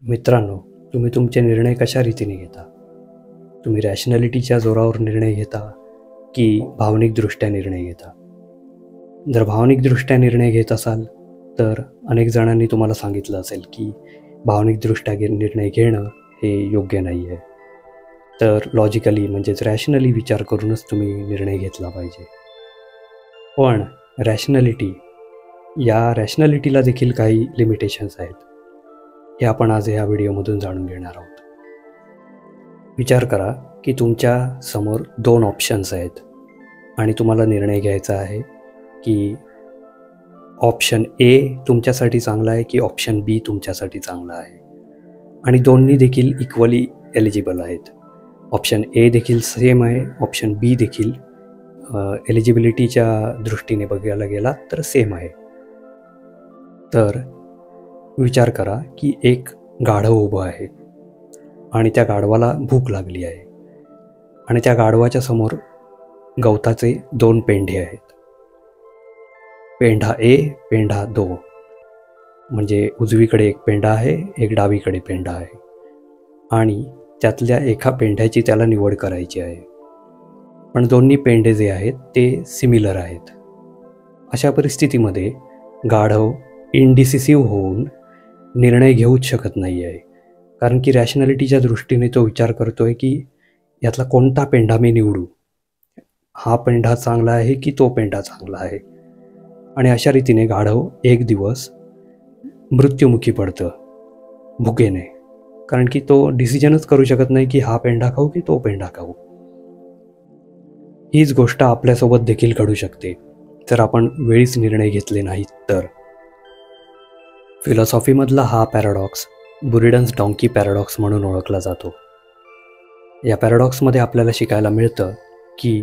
मित्रांनो, तुम्ही तुमचे निर्णय कशा रीतीने घेता? तुम्ही रॅशनॅलिटीच्या जोरावर निर्णय घेता की भावनिकदृष्ट्या निर्णय घेता? जर भावनिकदृष्ट्या निर्णय घेत असाल तर अनेक जणांनी तुम्हाला सांगितलं असेल की भावनिकदृष्ट्या निर्णय घेणं हे योग्य नाही आहे. तर लॉजिकली म्हणजेच रॅशनली विचार करूनच तुम्ही निर्णय घेतला पाहिजे. पण रॅशनॅलिटीला देखील काही लिमिटेशन्स आहेत. हे आपण आज ह्या व्हिडिओमधून जाणून घेणार आहोत. विचार करा की तुमच्या समोर 2 ऑप्शन्स आहेत आणि तुम्हाला निर्णय घ्यायचा आहे की ऑप्शन ए तुमच्यासाठी चांगला आहे की ऑप्शन बी तुमच्यासाठी चांगला आहे, आणि दोन्ही देखील इक्वली एलिजिबल आहेत. ऑप्शन ए देखील सेम आहे, ऑप्शन बी देखील एलिजिबिलिटीच्या दृष्टीने बघायला गेला तर सेम आहे. तर विचार करा की एक गाढव उभं आहे आणि त्या गाढवाला भूक लागली आहे आणि त्या गाढवाच्या समोर गवताचे 2 पेंढे आहेत. पेंढा ए, पेंढा 2, म्हणजे उजवीकडे एक पेंढा आहे, एक डावीकडे पेंढा आहे, आणि त्यातल्या एका पेंढ्याची त्याला निवड करायची आहे. पण दोन्ही पेंढे जे आहेत ते सिमिलर आहेत. अशा परिस्थितीमध्ये गाढव इनडिसिसिव्ह होऊन निर्णय घेऊच शकत नाही आहे, कारण की रॅशनॅलिटीच्या दृष्टीने तो विचार करतो आहे की यातला कोणता पेंढा मी निवडू, हा पेंढा चांगला आहे की तो पेंढा चांगला आहे. आणि अशा रीतीने गाढव एक दिवस मृत्युमुखी पडतं भुकेने, कारण की तो डिसिजनच करू शकत नाही की हा पेंढा खाऊ की तो पेंढा खाऊ. हीच गोष्ट आपल्यासोबत देखील घडू शकते जर आपण वेळीच निर्णय घेतले नाहीत तर. फिलॉसॉफीमधला हा पॅराडॉक्स बुरिडन्स डॉंकी पॅराडॉक्स म्हणून ओळखला जातो. या पॅराडॉक्समध्ये आपल्याला शिकायला मिळतं की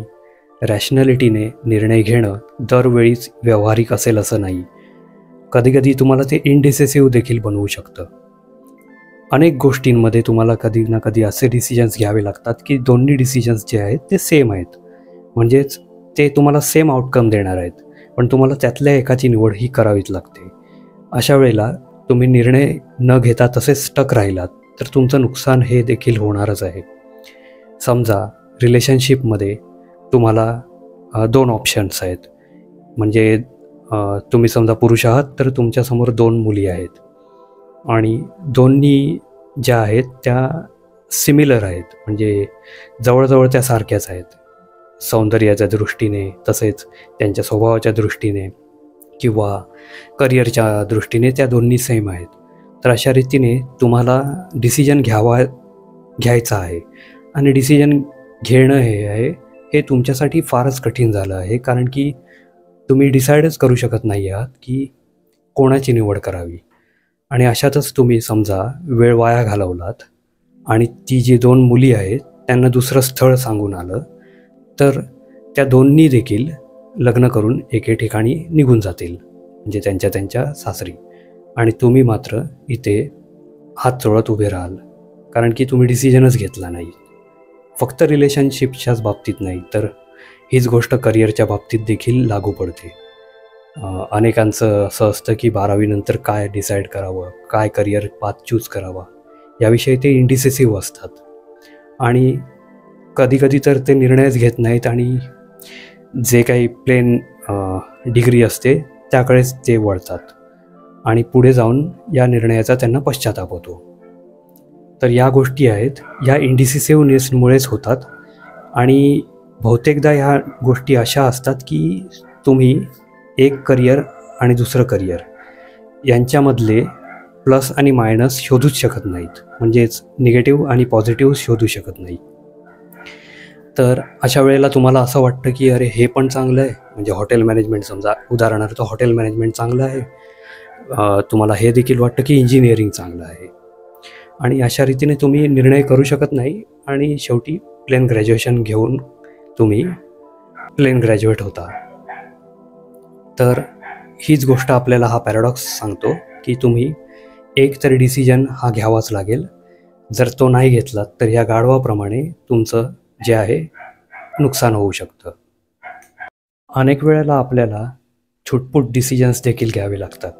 रॅशनॅलिटीने निर्णय घेणं दरवेळीच व्यावहारिक असेल असं नाही. कधीकधी तुम्हाला ते इनडिसिसिव्ह देखील बनवू शकतं. अनेक गोष्टींमध्ये तुम्हाला कधी ना कधी असे डिसिजन्स घ्यावे लागतात की दोन्ही डिसिजन्स जे आहेत ते सेम आहेत, म्हणजेच ते तुम्हाला सेम आउटकम देणार आहेत, पण तुम्हाला त्यातल्या एकाची निवड ही करावीच लागते. अशा वेळेला तुम्ही निर्णय न घेता तसेच स्टक राहिलात तर तुमचं नुकसान हे देखील होणारच आहे. समजा रिलेशनशिपमध्ये तुम्हाला 2 ऑप्शन्स आहेत, म्हणजे तुम्ही समजा पुरुष आहात तर तुमच्यासमोर 2 मुली आहेत आणि दोन्ही ज्या आहेत त्या सिमिलर आहेत, म्हणजे जवळजवळ त्या सारख्याच आहेत सौंदर्याच्या दृष्टीने, तसेच त्यांच्या स्वभावाच्या दृष्टीने किंवा करिअरच्या दृष्टीने त्या दोन्ही सेम आहेत. तर अशा रीतीने तुम्हाला डिसिजन घ्यायचा आहे, आणि डिसिजन घेणं हे तुमच्यासाठी फारच कठीण झालं आहे, कारण की तुम्ही डिसाईडच करू शकत नाही आहात की कोणाची निवड करावी. आणि अशातच तुम्ही समजा वेळ वाया घालवलात आणि ती जी 2 मुली आहेत त्यांना दुसरं स्थळ सांगून आलं, तर त्या दोन्ही देखील लग्न करून एके ठिकाणी निघून जातील, म्हणजे त्यांच्या सासरी, आणि तुम्ही मात्र इथे हात चोळत उभे राहाल, कारण की तुम्ही डिसिजनच घेतला नाही. फक्त रिलेशनशिपच्याच बाबतीत नाही तर हीच गोष्ट करिअरच्या बाबतीत देखील लागू पडते. अनेकांचं असं असतं की 12वी नंतर काय डिसाईड करावं, काय करिअर पाथ चूज करावा, याविषयी ते इनडिसिसिव्ह असतात, आणि कधीकधी तर ते निर्णयच घेत नाहीत आणि जे काही प्लेन डिग्री असते त्याकडेच ते वळतात, आणि पुढे जाऊन या निर्णयाचा त्यांना पश्चाताप होतो. तर या गोष्टी आहेत, या इनडिसिसिव्हनेसमुळेच होतात. आणि बहुतेकदा ह्या गोष्टी अशा असतात की तुम्ही एक करिअर आणि दुसरं करिअर यांच्यामधले प्लस आणि मायनस शोधूच शकत नाहीत, म्हणजेच निगेटिव्ह आणि पॉझिटिव्ह शोधू शकत नाही. तर अशा वेळेला तुम्हाला असं वाटतं की अरे हे पण चांगलं आहे, म्हणजे हॉटेल मॅनेजमेंट समजा उदाहरणार्थ हॉटेल मॅनेजमेंट चांगलं आहे, तुम्हाला हे देखील वाटतं की इंजिनिअरिंग चांगलं आहे, आणि अशा रीतीने तुम्ही निर्णय करू शकत नाही आणि शेवटी प्लेन ग्रॅज्युएशन घेऊन तुम्ही प्लेन ग्रॅज्युएट होता. तर हीच गोष्ट आपल्याला हा पॅराडॉक्स सांगतो की तुम्ही एक तरी डिसिजन हा घ्यावाच लागेल. जर तो नाही घेतलात तर या गाढवाप्रमाणे तुमचं जे आहे नुकसान होऊ शकतं. अनेक वेळेला आपल्याला छुटपूट डिसिजन्स देखील घ्यावे लागतात.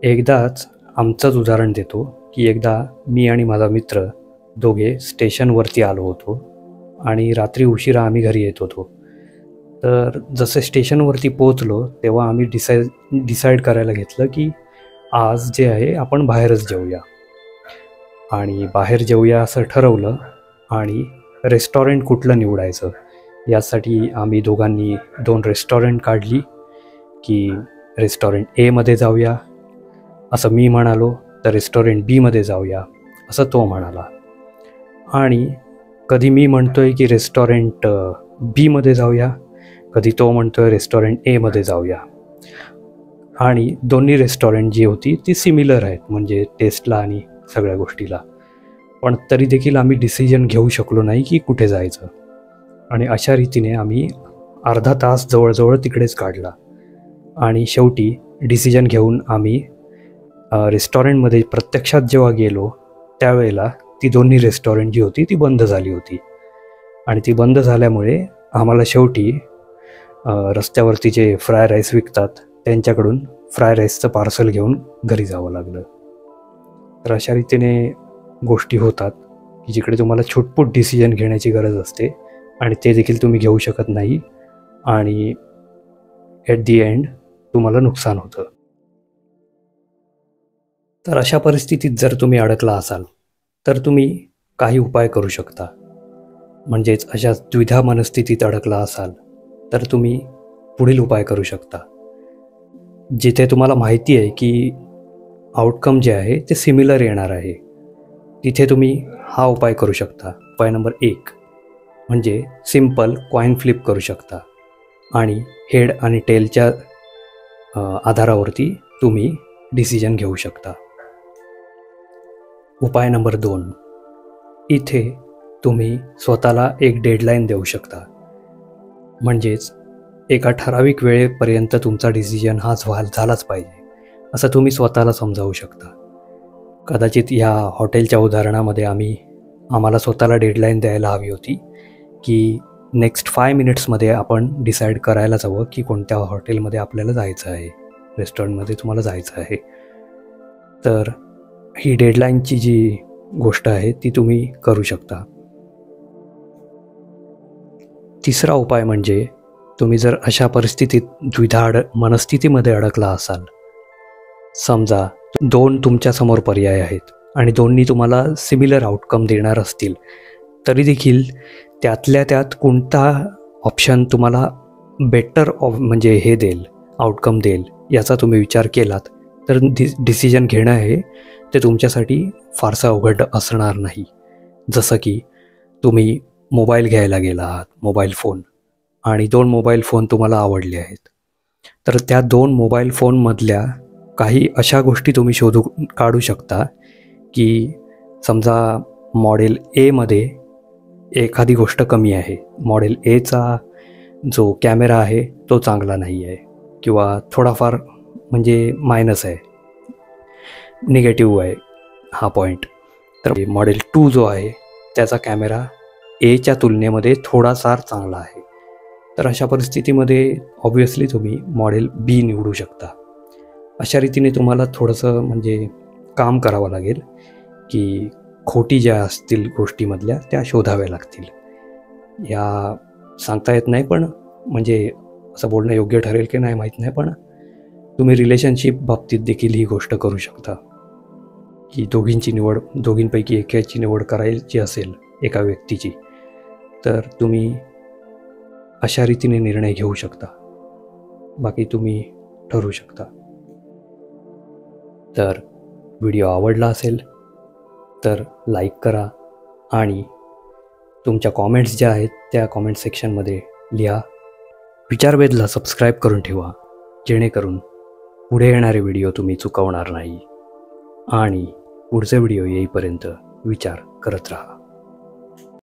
एकदाच आमचंच उदाहरण देतो की एकदा मी आणि माझा मित्र दोघे स्टेशनवरती आलो होतो आणि रात्री उशिरा आम्ही घरी येत होतो. तर जसे स्टेशनवरती पोहोचलो तेव्हा आम्ही डिसाईड करायला घेतलं की आज जे आहे आपण बाहेरच जेवूया. आणि बाहेर जेवूया असं ठरवलं आणि रेस्टॉरंट कुठलं निवडायचं यासाठी आम्ही दोघांनी 2 रेस्टॉरंट काढली की रेस्टॉरंट एमध्ये जाऊया असं मी म्हणालो, तर रेस्टॉरंट बीमध्ये जाऊया असं तो म्हणाला. आणि कधी मी म्हणतोय की रेस्टॉरंट बीमध्ये जाऊया, कधी तो म्हणतोय रेस्टॉरंट एमध्ये जाऊया. आणि दोन्ही रेस्टॉरंट जी होती ती सिमिलर आहेत, म्हणजे टेस्टला आणि सगळ्या गोष्टीला. पण तरी देखील आम्ही डिसिजन घेऊ शकलो नाही की कुठे जायचं. आणि अशा रीतीने आम्ही अर्धा तास जवळजवळ तिकडेच काढला. आणि शेवटी डिसिजन घेऊन आम्ही रेस्टॉरंटमध्ये प्रत्यक्षात जेव्हा गेलो त्यावेळेला ती दोन्ही रेस्टॉरंट जी होती ती बंद झाली होती. आणि ती बंद झाल्यामुळे आम्हाला शेवटी रस्त्यावरती जे फ्राय राईस विकतात त्यांच्याकडून फ्राय राईसचं पार्सल घेऊन घरी जावं लागलं. तर अशा रीतीने गोष्टी होतात की जिकडे तुम्हाला छुटपूट डिसिजन घेण्याची गरज असते आणि ते देखील तुम्ही घेऊ शकत नाही आणि ॲट दी एंड तुम्हाला नुकसान होतं. तर अशा परिस्थितीत जर तुम्ही अडकला असाल तर तुम्ही काही उपाय करू शकता. म्हणजेच अशा द्विधा मनस्थितीत अडकला असाल तर तुम्ही पुढील उपाय करू शकता. जिथे तुम्हाला माहिती आहे की आउटकम जे आहे ते सिमिलर येणार आहे तिथे तुम्ही हा उपाय करू शकता. उपाय नंबर 1 म्हणजे सिम्पल कॉइन फ्लिप करू शकता आणि हेड आणि टेलच्या आधारावरती तुम्ही डिसिजन घेऊ शकता. उपाय नंबर 2 इथे तुम्ही स्वतःला एक डेडलाईन देऊ शकता. म्हणजेच एका ठराविक वेळेपर्यंत तुमचा डिसिजन हा झालाच पाहिजे असं तुम्ही स्वतःला समजावू शकता. कदाचित या हॉटेलच्या उदाहरणामध्ये आम्हाला स्वतःला डेडलाईन द्यायला हवी होती की नेक्स्ट 5 मिनिट्समध्ये आपण डिसाईड करायलाच हवं की कोणत्या हॉटेलमध्ये आपल्याला जायचं आहे, रेस्टॉरंटमध्ये तुम्हाला जायचं आहे. तर ही डेडलाईनची जी गोष्ट आहे ती तुम्ही करू शकता. तिसरा उपाय म्हणजे तुम्ही जर अशा परिस्थितीत द्विधा मनस्थितीमध्ये अडकला असाल, समजा 2 तुमच्यासमोर पर्याय आहेत आणि दोन्ही तुम्हाला सिमिलर आउटकम देणार असतील तरी देखील त्यातल्या त्यात कोणता ऑप्शन तुम्हाला बेटर म्हणजे हे देईल, आउटकम देईल याचा तुम्ही विचार केलात तर डिसिजन घेणं आहे ते तुमच्यासाठी फारसं अवघड असणार नाही. जसं की तुम्ही मोबाईल घ्यायला गेला आहात, मोबाईल फोन, आणि 2 मोबाईल फोन तुम्हाला आवडले आहेत. तर त्या 2 मोबाईल फोनमधल्या काही अशा गोष्टी तुम्ही शोधून काढू शकता की समजा मॉडेल एमध्ये एखादी गोष्ट कमी आहे, मॉडेल एचा जो कॅमेरा आहे तो चांगला नाही आहे किंवा थोडाफार म्हणजे मायनस आहे, निगेटिव्ह आहे हा पॉईंट. तर मॉडेल 2 जो आहे त्याचा कॅमेरा एच्या तुलनेमध्ये थोडासा चांगला आहे. तर अशा परिस्थितीमध्ये ऑब्व्हियसली तुम्ही मॉडेल बी निवडू शकता. अशा रीतीने तुम्हाला थोडंसं म्हणजे काम करावं लागेल की खोटी ज्या असतील गोष्टीमधल्या त्या शोधाव्या लागतील. या सांगता येत नाही, पण म्हणजे असं बोलणं योग्य ठरेल की नाही माहीत नाही, पण तुम्ही रिलेशनशिप बाबतीत देखील ही गोष्ट करू शकता की दोघींपैकी एकाची निवड करायची असेल एका व्यक्तीची तर तुम्ही अशा रीतीने निर्णय घेऊ शकता. बाकी तुम्ही ठरवू शकता. तर व्हिडिओ आवडला असेल तर लाईक करा आणि तुमच्या कॉमेंट्स ज्या आहेत त्या कॉमेंट सेक्शनमध्ये लिहा. विचारवेधला सबस्क्राईब करून ठेवा जेणेकरून पुढे येणारे व्हिडिओ तुम्ही चुकवणार नाही आणि पुढचे व्हिडिओ येईपर्यंत विचार करत राहा.